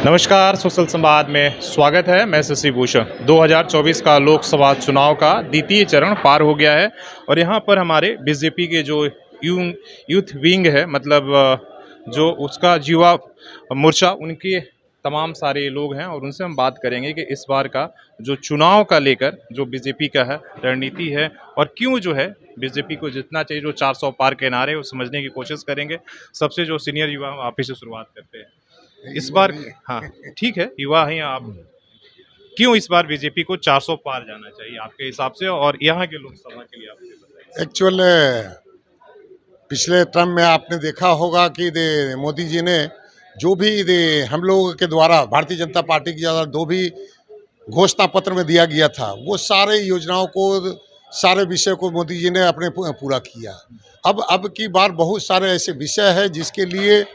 नमस्कार, सोशल संवाद में स्वागत है। मैं शशि भूषण। 2024 का लोकसभा चुनाव का द्वितीय चरण पार हो गया है और यहाँ पर हमारे बीजेपी के जो यूथ विंग है, मतलब जो उसका युवा मोर्चा, उनके तमाम सारे लोग हैं और उनसे हम बात करेंगे कि इस बार का जो चुनाव का लेकर जो बीजेपी का है रणनीति है और क्यों जो है बीजेपी को जितना चाहिए, जो 400 पार के नारे, वो समझने की कोशिश करेंगे। सबसे जो सीनियर युवा, आप ही से शुरुआत करते हैं इस बार। हाँ, ठीक है, युवा हैं आप। क्यों इस बार बीजेपी को 400 पार जाना चाहिए आपके हिसाब से, और यहाँ के लोकसभा के लिए आप बताइए। एक्चुअल पिछले टर्म में आपने देखा होगा कि मोदी जी ने जो भी हम लोगों के द्वारा भारतीय जनता पार्टी के द्वारा दो भी घोषणा पत्र में दिया गया था, वो सारे योजनाओं को, सारे विषय को मोदी जी ने अपने पूरा किया। अब की बार बहुत सारे ऐसे विषय हैं जिसके लिए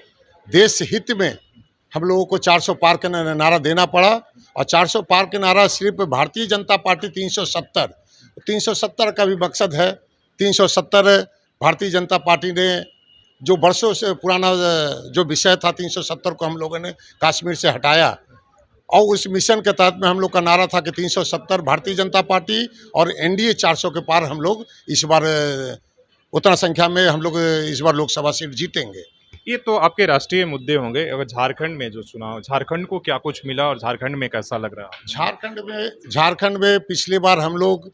देश हित में हम लोगों को 400 पार का नारा देना पड़ा। और 400 पार के नारा सिर्फ भारतीय जनता पार्टी 370 का भी मकसद है। 370 भारतीय जनता पार्टी ने जो वर्षों से पुराना जो विषय था, 370 को हम लोगों ने कश्मीर से हटाया और उस मिशन के तहत में हम लोग का नारा था कि 370 भारतीय जनता पार्टी और एनडीए 400 के पार हम लोग इस बार उतना संख्या में हम लोग इस बार लोकसभा सीट जीतेंगे। ये तो आपके राष्ट्रीय मुद्दे होंगे। अगर झारखंड में जो चुनाव, झारखंड को क्या कुछ मिला और झारखंड में कैसा लग रहा है? झारखंड में पिछली बार हम लोग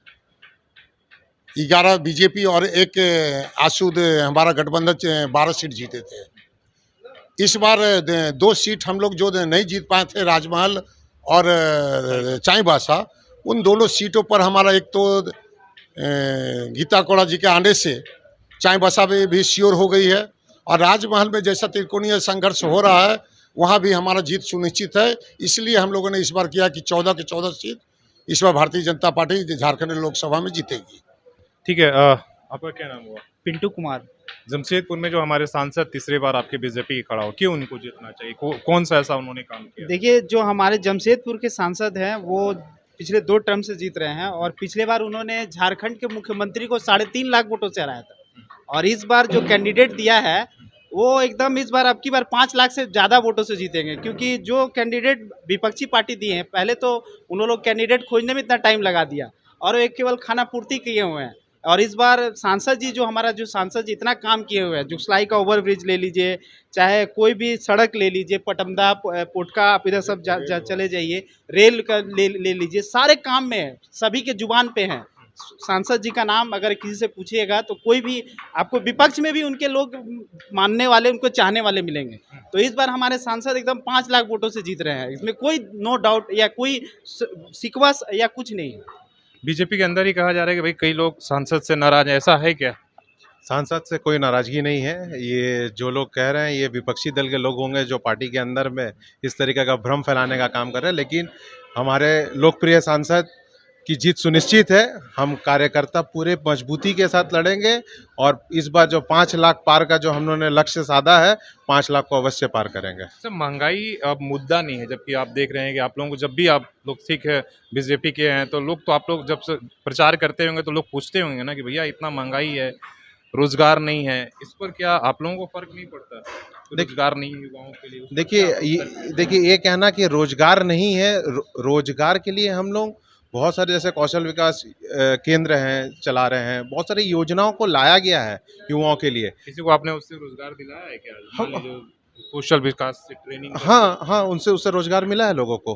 11 बीजेपी और एक आसूद हमारा गठबंधन 12 सीट जीते थे। इस बार 2 सीट हम लोग जो नहीं जीत पाए थे, राजमहल और चाईबासा, उन दोनों सीटों पर हमारा एक तो गीता कोड़ा जी के आने से चाईबासा में भी श्योर हो गई है और राजमहल में जैसा त्रिकोणीय संघर्ष हो रहा है वहाँ भी हमारा जीत सुनिश्चित है। इसलिए हम लोगों ने इस बार किया कि 14 के 14 सीट इस बार भारतीय जनता पार्टी झारखंड लोकसभा में जीतेगी। ठीक है, आपका क्या नाम हुआ? पिंटू कुमार। जमशेदपुर में जो हमारे सांसद तीसरी बार आपके बीजेपी खड़ा हो, क्यों उनको जीतना चाहिए? कौन सा ऐसा उन्होंने काम किया? देखिए, जो हमारे जमशेदपुर के सांसद हैं वो पिछले 2 टर्म से जीत रहे हैं और पिछले बार उन्होंने झारखंड के मुख्यमंत्री को 3.5 लाख वोटों से हराया था और इस बार जो कैंडिडेट दिया है वो एकदम इस बार, अब की बार 5 लाख से ज़्यादा वोटों से जीतेंगे। क्योंकि जो कैंडिडेट विपक्षी पार्टी दिए हैं, पहले तो उन लोग कैंडिडेट खोजने में इतना टाइम लगा दिया और एक केवल खाना पूर्ति किए हुए हैं। और इस बार सांसद जी, जो हमारा जो सांसद जी इतना काम किए हुए हैं, जुगसलाई का ओवरब्रिज ले लीजिए, चाहे कोई भी सड़क ले लीजिए, पटमदा पोटका, आप इधर सब चले जाइए, रेल का ले लीजिए, सारे काम में है, सभी के जुबान पे हैं। सांसद जी का नाम अगर किसी से पूछिएगा तो कोई भी आपको, विपक्ष में भी उनके लोग मानने वाले, उनको चाहने वाले मिलेंगे। तो इस बार हमारे सांसद एकदम 5 लाख वोटों से जीत रहे हैं, इसमें कोई नो डाउट या कोई शिकवा या कुछ नहीं है। बीजेपी के अंदर ही कहा जा रहा है कि भाई कई लोग सांसद से नाराज हैं, ऐसा है क्या? सांसद से कोई नाराजगी नहीं है। ये जो लोग कह रहे हैं ये विपक्षी दल के लोग होंगे जो पार्टी के अंदर में इस तरीके का भ्रम फैलाने का काम कर रहे हैं। लेकिन हमारे लोकप्रिय सांसद की जीत सुनिश्चित है। हम कार्यकर्ता पूरे मजबूती के साथ लड़ेंगे और इस बार जो 5 लाख पार का जो हमने लक्ष्य साधा है, 5 लाख को अवश्य पार करेंगे। सर, महंगाई अब मुद्दा नहीं है, जबकि आप देख रहे हैं कि आप लोगों को, जब भी आप लोग सिख है बीजेपी के हैं तो लोग, तो आप लोग जब से प्रचार करते होंगे तो लोग पूछते होंगे ना कि भैया इतना महंगाई है, रोजगार नहीं है, इस पर क्या आप लोगों को फर्क नहीं पड़ता? रोजगार नहीं है युवाओं के लिए, देखिए ये कहना कि रोजगार नहीं है, रोजगार के लिए हम लोग बहुत सारे जैसे कौशल विकास केंद्र हैं, चला रहे हैं। बहुत सारी योजनाओं को लाया गया है युवाओं के लिए। किसी को आपने उससे रोजगार दिलाया है क्या? मान लीजिए कौशल विकास से ट्रेनिंग। हाँ, उससे रोजगार मिला है लोगों को।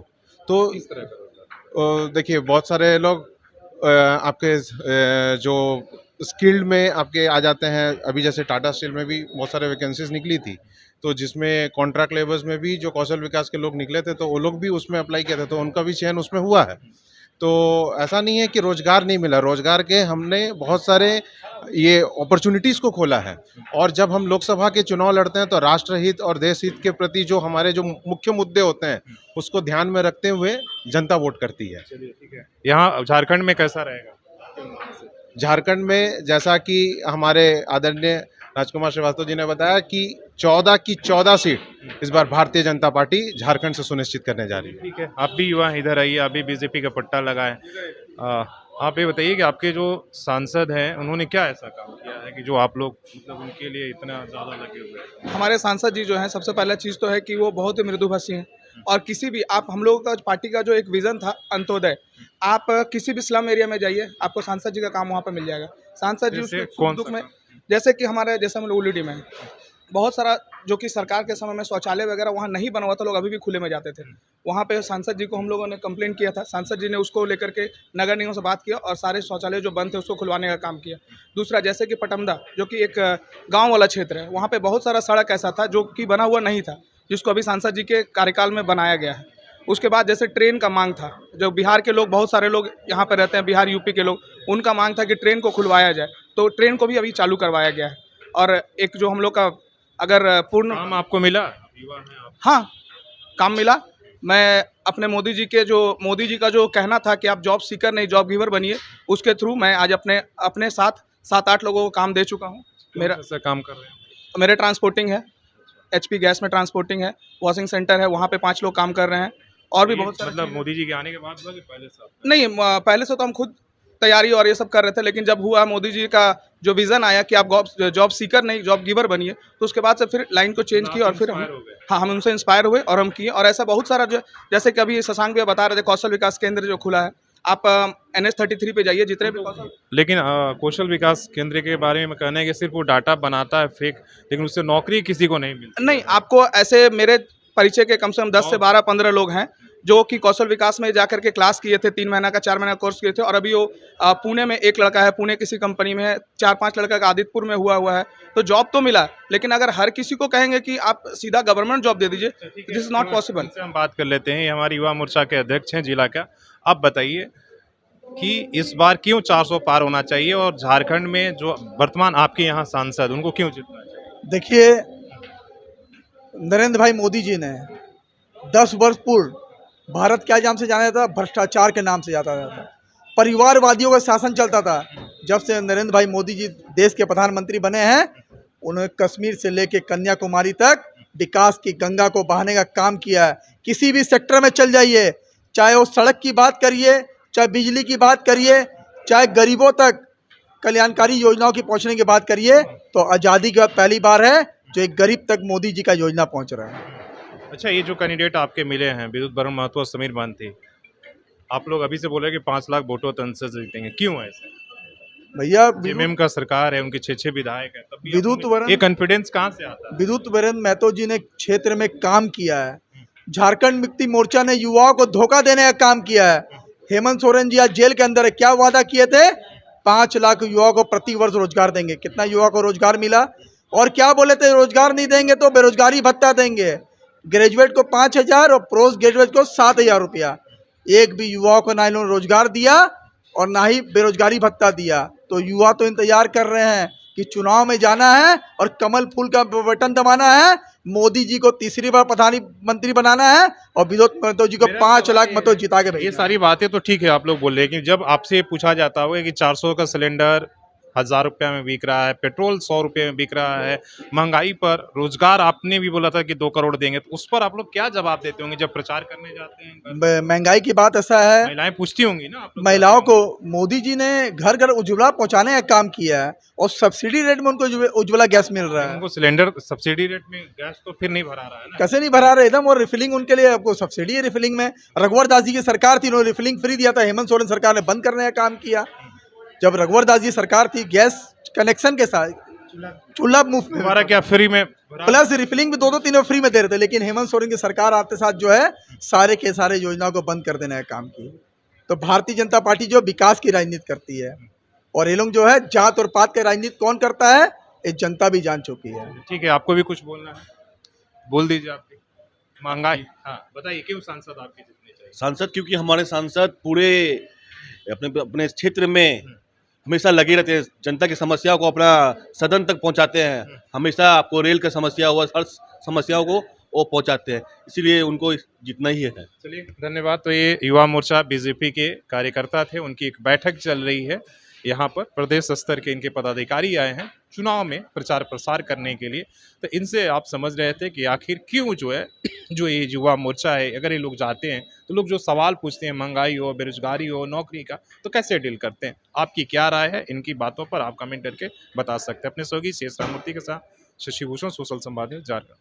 तो किस तरह का रोजगार? देखिए बहुत सारे लोग आपके जो स्किल्ड में आपके आ जाते हैं। अभी जैसे टाटा स्टील में भी बहुत सारे वैकेंसीज निकली थी, तो जिसमें कॉन्ट्रैक्ट लेबर्स में भी जो कौशल विकास के लोग निकले थे तो वो लोग भी उसमें अप्लाई किए थे, तो उनका भी चयन उसमें हुआ है। तो ऐसा नहीं है कि रोजगार नहीं मिला, रोजगार के हमने बहुत सारे ये अपॉर्चुनिटीज़ को खोला है। और जब हम लोकसभा के चुनाव लड़ते हैं तो राष्ट्रहित और देश हित के प्रति जो हमारे जो मुख्य मुद्दे होते हैं उसको ध्यान में रखते हुए जनता वोट करती है। चलिए, ठीक है। यहाँ झारखंड में कैसा रहेगा? झारखंड में जैसा कि हमारे आदरणीय राजकुमार श्रीवास्तव जी ने बताया कि 14 की 14 सीट इस बार भारतीय जनता पार्टी झारखंड से सुनिश्चित करने जा रही है। ठीक है, आप भी युवा इधर आइए, आप भी बीजेपी का पट्टा लगाएं। आप ये बताइए कि आपके जो सांसद हैं उन्होंने क्या ऐसा काम किया है कि जो आप लोग, मतलब उनके लिए इतना ज़्यादा लगे हुए हैं? हमारे सांसद जी जो हैं, सबसे पहला चीज़ तो है कि वो बहुत ही मृदुभाषी हैं और किसी भी आप हम लोगों का पार्टी का जो एक विज़न था अंत्योदय, आप किसी भी स्लम एरिया में जाइए, आपको सांसद जी का काम वहाँ पर मिल जाएगा। सांसद जी जैसे उसके कौन सुख दुख सा में, काम? जैसे कि हमारे जैसे हम लोग उलीडी में हैं, बहुत सारा जो कि सरकार के समय में शौचालय वगैरह वहाँ नहीं बना हुआ था, लोग अभी भी खुले में जाते थे। वहाँ पे सांसद जी को हम लोगों ने कंप्लेंट किया था, सांसद जी ने उसको लेकर के नगर निगम से बात किया और सारे शौचालय जो बंद थे उसको खुलवाने का काम किया। दूसरा, जैसे कि पटमदा जो कि एक गाँव वाला क्षेत्र है, वहाँ पे बहुत सारा सड़क ऐसा था जो कि बना हुआ नहीं था, जिसको अभी सांसद जी के कार्यकाल में बनाया गया है। उसके बाद जैसे ट्रेन का मांग था, जो बिहार के लोग, बहुत सारे लोग यहाँ पर रहते हैं, बिहार यूपी के लोग, उनका मांग था कि ट्रेन को खुलवाया जाए, तो ट्रेन को भी अभी चालू करवाया गया है। और एक जो हम लोग का अगर पूर्ण काम आपको मिला? युवा हैं आप। हाँ, काम मिला। मैं अपने मोदी जी का जो कहना था कि आप जॉब सीकर नहीं जॉब गिवर बनिए, उसके थ्रू मैं आज अपने साथ 7-8 लोगों को काम दे चुका हूँ। मेरा कौन सा काम कर रहे हैं? मेरे ट्रांसपोर्टिंग है, एचपी गैस में ट्रांसपोर्टिंग है, वॉशिंग सेंटर है, वहाँ पे 5 लोग काम कर रहे हैं और भी ये बहुत सारे मतलब मोदी जी के आने के बाद हुआ कि पहले से आप? नहीं, पहले से तो हम खुद तैयारी और ये सब कर रहे थे, लेकिन जब हुआ मोदी जी का जो विज़न आया कि आप जॉब सीकर नहीं जॉब गिवर बनिए, तो उसके बाद से फिर लाइन को चेंज किया और फिर हम इंस्पायर हो गए। हाँ, हम उनसे इंस्पायर हुए और हम किए। और ऐसा बहुत सारा जो, जैसे कि अभी शशांक भैया बता रहे थे, कौशल विकास केंद्र जो खुला है, आप NH33 पे जाइए, जितने भी कौशल लेकिन कौशल विकास केंद्र के बारे में कहना है कि सिर्फ वो डाटा बनाता है फेक, लेकिन उससे नौकरी किसी को नहीं मिलती। नहीं, आपको ऐसे मेरे परिचय के कम से कम 10 से 12-15 लोग हैं जो कि कौशल विकास में जाकर के क्लास किए थे, 3 महीना का 4 महीना कोर्स किए थे, और अभी वो पुणे में एक लड़का है, पुणे किसी कंपनी में है, 4-5 लड़का का आदित्यपुर में हुआ है, तो जॉब तो मिला। लेकिन अगर हर किसी को कहेंगे कि आप सीधा गवर्नमेंट जॉब दे दीजिए, दिस इज नॉट पॉसिबल। इनसे हम बात कर लेते हैं, ये हमारे युवा मोर्चा के अध्यक्ष हैं जिला का। आप बताइए कि इस बार क्यों 400 पार होना चाहिए और झारखंड में जो वर्तमान आपके यहाँ सांसद, उनको क्यों जितना चाहिए? देखिए, नरेंद्र भाई मोदी जी ने 10 वर्ष पूर्व भारत क्या नाम से जाना जाता था? भ्रष्टाचार के नाम से जाता था। परिवारवादियों का शासन चलता था। जब से नरेंद्र भाई मोदी जी देश के प्रधानमंत्री बने हैं, उन्होंने कश्मीर से लेके कन्याकुमारी तक विकास की गंगा को बहाने का काम किया है। किसी भी सेक्टर में चल जाइए, चाहे वो सड़क की बात करिए, चाहे बिजली की बात करिए, चाहे गरीबों तक कल्याणकारी योजनाओं की पहुंचने की बात करिए, तो आज़ादी के बाद पहली बार है जो एक गरीब तक मोदी जी का योजना पहुंच रहा है। अच्छा, ये जो कैंडिडेट आपके मिले हैं, विद्युत वरुण महतो और समीर बांती, आप लोग अभी से बोल रहे हैं कि 5 लाख वोटों तन से जीतेंगे, क्यों ऐसे? भैया, जेएमएम का सरकार है, उनके 6 विधायक है, तब भी विद्युत वरुण ये कॉन्फिडेंस कहाँ से आता है? विद्युत वरुण महतो जी ने क्षेत्र में काम किया है। झारखंड मुक्ति मोर्चा ने युवाओं को धोखा देने का काम किया है। हेमंत सोरेन जी आज जेल के अंदर है, क्या वादा किए थे? 5 लाख युवाओं को प्रति वर्ष रोजगार देंगे। कितना युवा को रोजगार मिला? और क्या बोले थे? रोजगार नहीं देंगे तो बेरोजगारी भत्ता देंगे। ग्रेजुएट को 5,000 और पोस्ट ग्रेजुएट को 7,000 रुपया। एक भी युवाओं को ना इन्होंने रोजगार दिया और ना ही बेरोजगारी भत्ता दिया। तो युवा तो इंतजार कर रहे हैं कि चुनाव में जाना है और कमल फूल का बटन दबाना है, मोदी जी को तीसरी बार प्रधानमंत्री बनाना है और विद्युत महतो जी को 5 लाख मतों जिता के ये भेजना है। सारी बातें तो ठीक है, आप लोग बोल रहे हैं, लेकिन जब आपसे पूछा जाता होगा कि 400 का सिलेंडर 1000 रुपया में बिक रहा है, पेट्रोल 100 रुपये में बिक रहा है, महंगाई पर रोजगार आपने भी बोला था कि 2 करोड़ देंगे, तो उस पर आप लोग क्या जवाब देते होंगे जब प्रचार करने जाते हैं? महंगाई की बात ऐसा है, महिलाएं पूछती होंगी ना आप लोग? महिलाओं को मोदी जी ने घर घर उज्ज्वला पहुंचाने का काम किया है और सब्सिडी रेट में उनको उज्ज्वला गैस मिल रहा है। उनको सिलेंडर सब्सिडी रेट में गैस तो फिर नहीं भरा रहा है ना? कैसे नहीं भरा रहे एकदम, और रिफिलिंग उनके लिए आपको सब्सिडी है रिफिलिंग में। रघुवर दास जी की सरकार थी, उन्होंने रिफिलिंग फ्री दिया था, हेमंत सोरेन सरकार ने बंद करने का काम किया। जब रघुवर दास जी सरकार थी, गैस कनेक्शन के साथ चूल्हा मुफ्त में, हमारा क्या फ्री में भरा? प्लस रिफिलिंग भी 2-2 3 फ्री में दे रहे थे। लेकिन हेमंत सोरेन की सरकार आते साथ जो है सारे के सारे योजनाओं को बंद कर देने का काम किया। तो भारतीय जनता पार्टी जो विकास की राजनीति करती है, और ये लोग जो है जात और पात की राजनीति कौन करता है, ये जनता भी जान चुकी है। ठीक है, आपको भी कुछ बोलना है, बोल दीजिए। आपकी महंगाई, हाँ बताइए, क्यों सांसद आपके जितने चाहिए? सांसद क्योंकि हमारे सांसद पूरे अपने अपने क्षेत्र में हमेशा लगे रहते हैं, जनता की समस्याओं को अपना सदन तक पहुंचाते हैं। हमेशा आपको रेल का समस्या हुआ, हर समस्याओं को वो पहुंचाते हैं, इसीलिए उनको जितना ही है। चलिए, धन्यवाद। तो ये युवा मोर्चा बीजेपी के कार्यकर्ता थे, उनकी एक बैठक चल रही है यहाँ पर, प्रदेश स्तर के इनके पदाधिकारी आए हैं चुनाव में प्रचार प्रसार करने के लिए। तो इनसे आप समझ रहे थे कि आखिर क्यों जो है जो ये युवा मोर्चा है, अगर ये लोग जाते हैं तो लोग जो सवाल पूछते हैं, महंगाई हो, बेरोजगारी हो, नौकरी का, तो कैसे डील करते हैं? आपकी क्या राय है इनकी बातों पर? आप कमेंट करके बता सकते हैं। अपने सहयोगी शेष राममूर्ति के साथ शशि भूषण, सोशल संवाद न्यूज़, झारखंड।